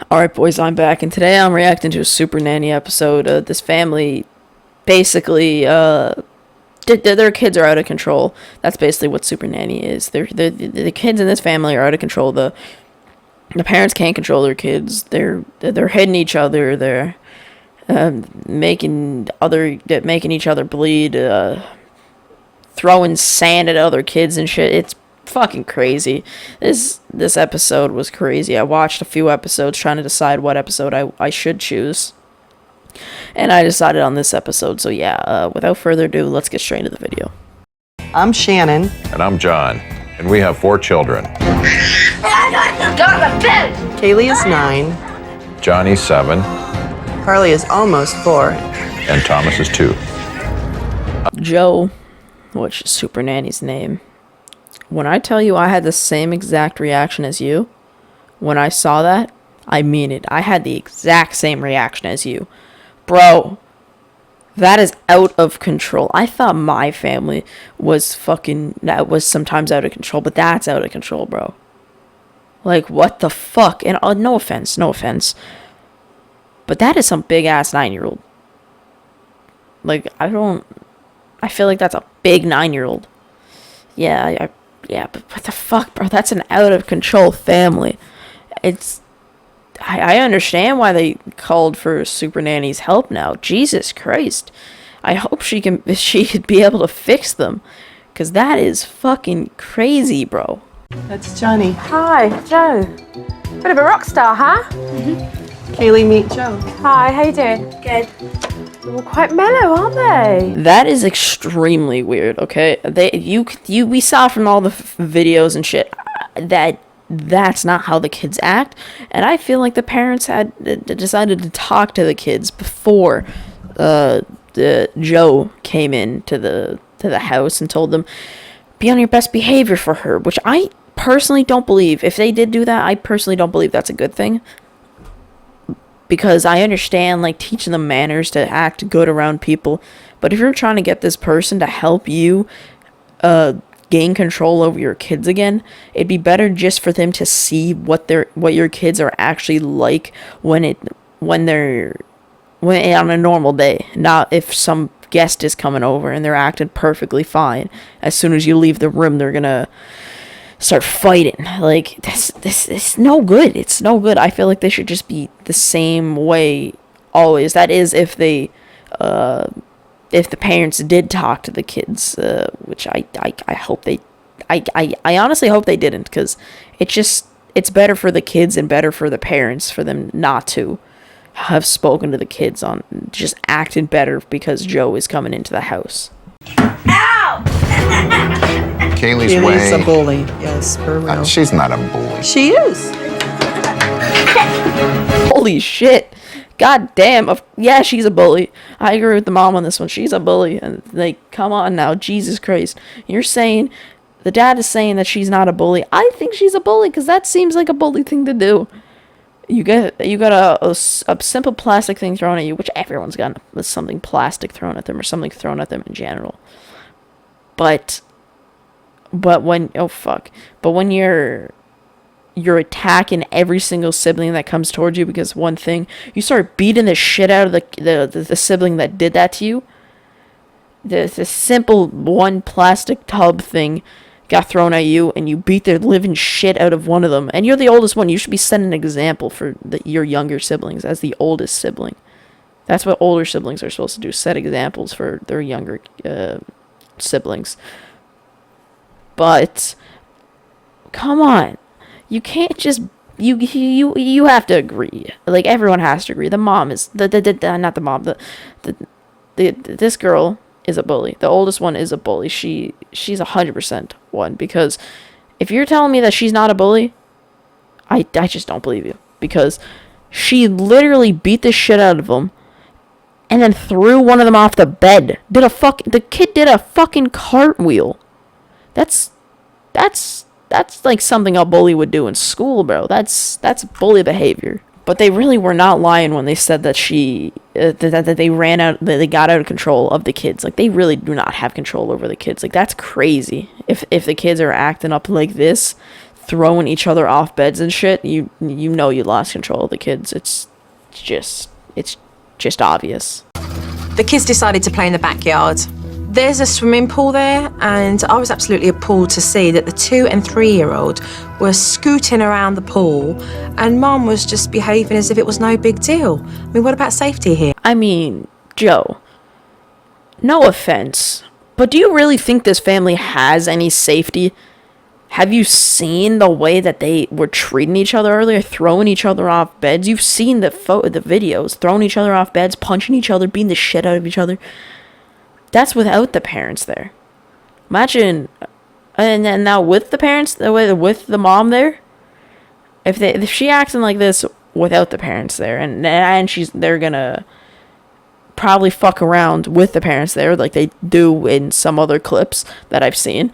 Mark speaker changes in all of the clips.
Speaker 1: Alright, boys, I'm back, and today I'm reacting to a Super Nanny episode. This family, basically, their kids are out of control. That's basically what Super Nanny is. The kids in this family are out of control. The parents can't control their kids. They're hitting each other. They're making each other bleed. Throwing sand at other kids and shit. It's fucking crazy. This episode was crazy. I watched a few episodes trying to decide what episode I should choose, and I decided on this episode. So yeah, without further ado, let's get straight into the video.
Speaker 2: I'm Shannon.
Speaker 3: And I'm John, and we have 4 children.
Speaker 2: Kaylee is 9.
Speaker 3: Johnny's 7,
Speaker 2: Carly is almost 4.
Speaker 3: and Thomas is 2.
Speaker 1: Joe, which is Super Nanny's name. When I tell you I had the same exact reaction as you, when I saw that, I mean it. I had the exact same reaction as you. Bro, that is out of control. I thought my family was sometimes out of control, but that's out of control, bro. Like, what the fuck? And no offense, but that is some big-ass 9-year-old. Like, I feel like that's a big 9-year-old. Yeah, but what the fuck, bro? That's an out-of-control family. I understand why they called for Super Nanny's help now. Jesus Christ. I hope she could be able to fix them. Because that is fucking crazy, bro.
Speaker 2: That's Johnny.
Speaker 4: Hi, Joe. Bit of a rock star, huh?
Speaker 2: Kaylee, meet Joe.
Speaker 4: Hi, how you doing? Good. They're all quite mellow, aren't they?
Speaker 1: That is extremely weird, okay? We saw from all the videos and shit that's not how the kids act, and I feel like the parents had decided to talk to the kids before Joe came into the house and told them, be on your best behavior for her, which I personally don't believe. If they did do that, I personally don't believe that's a good thing. Because I understand, like, teaching them manners to act good around people. But if you're trying to get this person to help you gain control over your kids again, it'd be better just for them to see what your kids are actually like when on a normal day. Not if some guest is coming over and they're acting perfectly fine. As soon as you leave the room, they're gonna start fighting. Like, this is no good. It's no good. I feel like they should just be the same way always. That is, if the parents did talk to the kids, which I hope I honestly hope they didn't, because it's better for the kids and better for the parents for them not to have spoken to the kids on just acting better because Joe is coming into the house.
Speaker 3: Kaylee's
Speaker 2: Kaylee's
Speaker 3: way.
Speaker 2: a bully. Yes, for real.
Speaker 3: She's not a bully.
Speaker 2: She is.
Speaker 1: Holy shit. God damn. Yeah, she's a bully. I agree with the mom on this one. She's a bully. And, like, come on now. Jesus Christ. You're saying, the dad is saying that she's not a bully. I think she's a bully, because that seems like a bully thing to do. You got a simple plastic thing thrown at you, which everyone's got something plastic thrown at them, or something thrown at them in general. But when you're attacking every single sibling that comes towards you because one thing, you start beating the shit out of the sibling that did that to you. The simple one plastic tub thing got thrown at you, and you beat the living shit out of one of them, and you're the oldest one. You should be setting an example for your younger siblings as the oldest sibling. That's what older siblings are supposed to do, set examples for their younger siblings. But come on, you can't just you have to agree. Like, everyone has to agree. The mom is this girl is a bully. The oldest one is a bully. She's 100% one, because if you're telling me that she's not a bully, I just don't believe you, because she literally beat the shit out of them and then threw one of them off the bed. The kid did a fucking cartwheel. That's like something a bully would do in school, bro. That's bully behavior. But they really were not lying when they said that that they got out of control of the kids. Like, they really do not have control over the kids. Like, that's crazy. If the kids are acting up like this, throwing each other off beds and shit, you know you lost control of the kids. It's just obvious.
Speaker 5: The kids decided to play in the backyard. There's a swimming pool there, and I was absolutely appalled to see that the 2 and 3-year-old were scooting around the pool, and Mum was just behaving as if it was no big deal. I mean, what about safety here?
Speaker 1: I mean, Joe, no offense, but do you really think this family has any safety? Have you seen the way that they were treating each other earlier, throwing each other off beds? You've seen the videos, throwing each other off beds, punching each other, beating the shit out of each other. That's without the parents there. Imagine, and then now with the parents, with the mom there, if she acting like this without the parents there, and they're gonna probably fuck around with the parents there, like they do in some other clips that I've seen.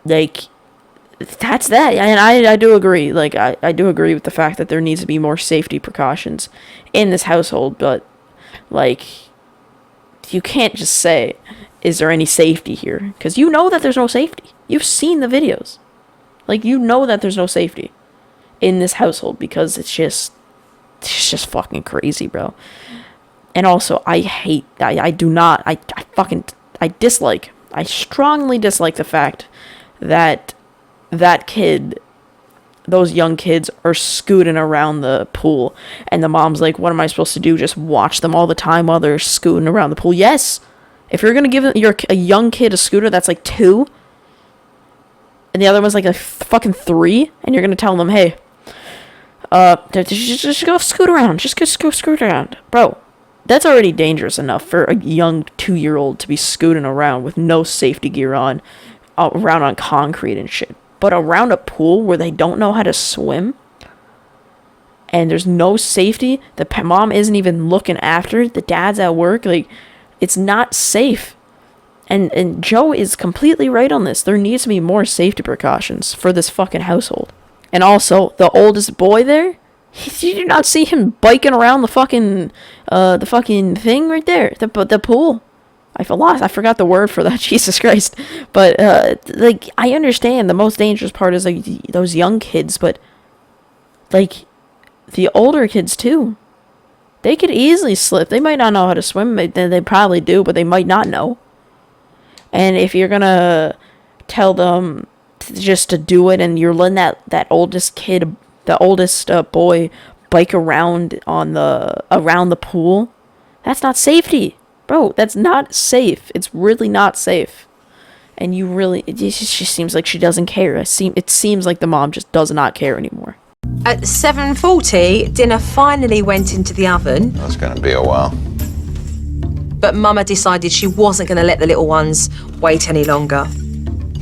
Speaker 1: Like, that's that. And I do agree. Like, I do agree with the fact that there needs to be more safety precautions in this household, but like, you can't just say, is there any safety here? Because you know that there's no safety. You've seen the videos. Like, you know that there's no safety in this household because it's just fucking crazy, bro. And also, I strongly dislike the fact that those young kids are scooting around the pool, and the mom's like, what am I supposed to do? Just watch them all the time while they're scooting around the pool? Yes. If you're gonna give a young kid a scooter that's like 2, and the other one's like a fucking 3, and you're gonna tell them, hey, just go scoot around, just go scoot around, bro. That's already dangerous enough for a young 2-year-old to be scooting around with no safety gear on, around on concrete and shit. But around a pool where they don't know how to swim, and there's no safety, the mom isn't even looking after it, the dad's at work, like, it's not safe. And Joe is completely right on this. There needs to be more safety precautions for this fucking household. And also, the oldest boy there, you did not see him biking around the fucking thing right there, the pool. I forgot the word for that. Jesus Christ. But like, I understand the most dangerous part is like those young kids, but like the older kids too. They could easily slip. They might not know how to swim. They probably do, but they might not know. And if you're gonna tell them just to do it, and you're letting that oldest kid, the oldest boy, bike around around the pool, that's not safety. Bro, that's not safe. It's really not safe. And it just seems like she doesn't care. It seems like the mom just does not care anymore.
Speaker 5: At 7:40, dinner finally went into the oven.
Speaker 3: That's going to be a while.
Speaker 5: But Mama decided she wasn't going to let the little ones wait any longer.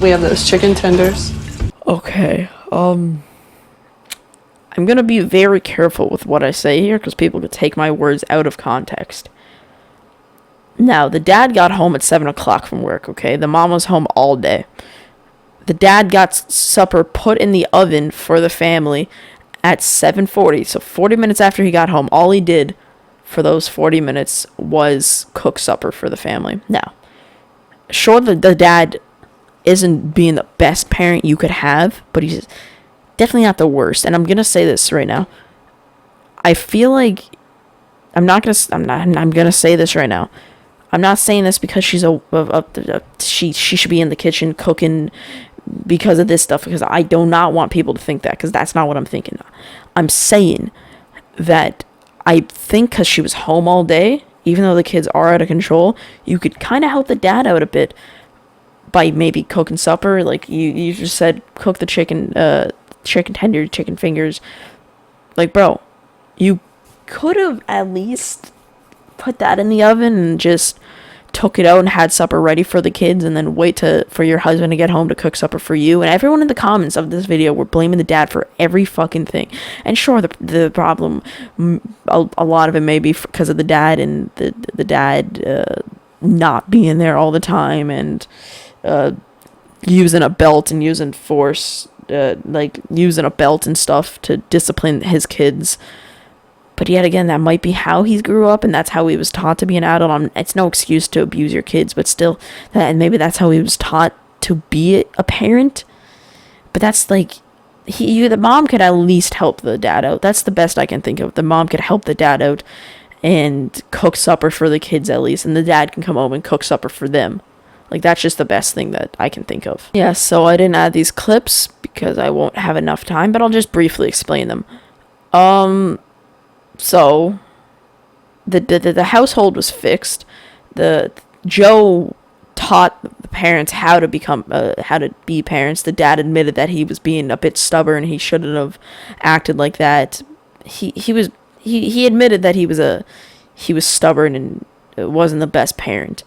Speaker 2: We have those chicken tenders.
Speaker 1: Okay, I'm gonna be very careful with what I say here, because people could take my words out of context. Now, the dad got home at 7 o'clock from work, okay? The mom was home all day. The dad got supper put in the oven for the family at 7:40. So 40 minutes after he got home, all he did for those 40 minutes was cook supper for the family. Now, sure, the dad isn't being the best parent you could have, but he's definitely not the worst. And I'm going to say this right now. I feel like I'm going to say this right now. I'm not saying this because she should be in the kitchen cooking because of this stuff, because I do not want people to think that, because that's not what I'm thinking. I'm saying that I think because she was home all day, even though the kids are out of control, you could kind of help the dad out a bit by maybe cooking supper. Like you just said, cook the chicken tender, chicken fingers. Like, bro, you could have at least put that in the oven and just took it out and had supper ready for the kids, and then wait for your husband to get home to cook supper for you. And everyone in the comments of this video were blaming the dad for every fucking thing. And sure, the problem, a lot of it may be because of the dad, and the dad not being there all the time, and using a belt and using force, like using a belt and stuff to discipline his kids. But yet again, that might be how he grew up, and that's how he was taught to be an adult. It's no excuse to abuse your kids, but still, and maybe that's how he was taught to be a parent. But that's like, the mom could at least help the dad out. That's the best I can think of. The mom could help the dad out and cook supper for the kids at least, and the dad can come home and cook supper for them. Like, that's just the best thing that I can think of. Yeah, so I didn't add these clips because I won't have enough time, but I'll just briefly explain them. So the household was fixed. Joe taught the parents how to be parents. The dad admitted that he was being a bit stubborn. He shouldn't have acted like that. He admitted that he was stubborn and wasn't the best parent.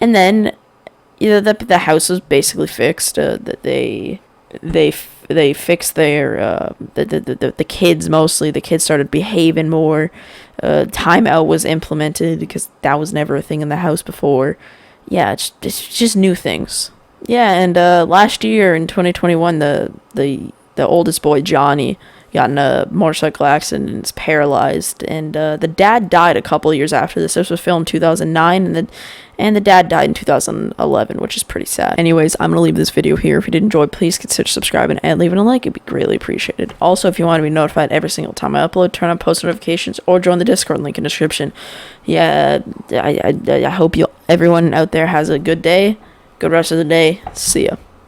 Speaker 1: And then the house was basically fixed. They fixed their the kids mostly. The kids started behaving more. Timeout was implemented because that was never a thing in the house before. Yeah, it's just new things. Yeah, and last year in 2021, the oldest boy Johnny got in a motorcycle accident and is paralyzed. And the dad died a couple of years after this. This was filmed 2009, and the dad died in 2011, which is pretty sad. Anyways, I'm going to leave this video here. If you did enjoy, please consider subscribing and leaving a like. It'd be greatly appreciated. Also, if you want to be notified every single time I upload, turn on post notifications or join the Discord link in the description. Yeah, I hope everyone out there has a good day, good rest of the day. See ya.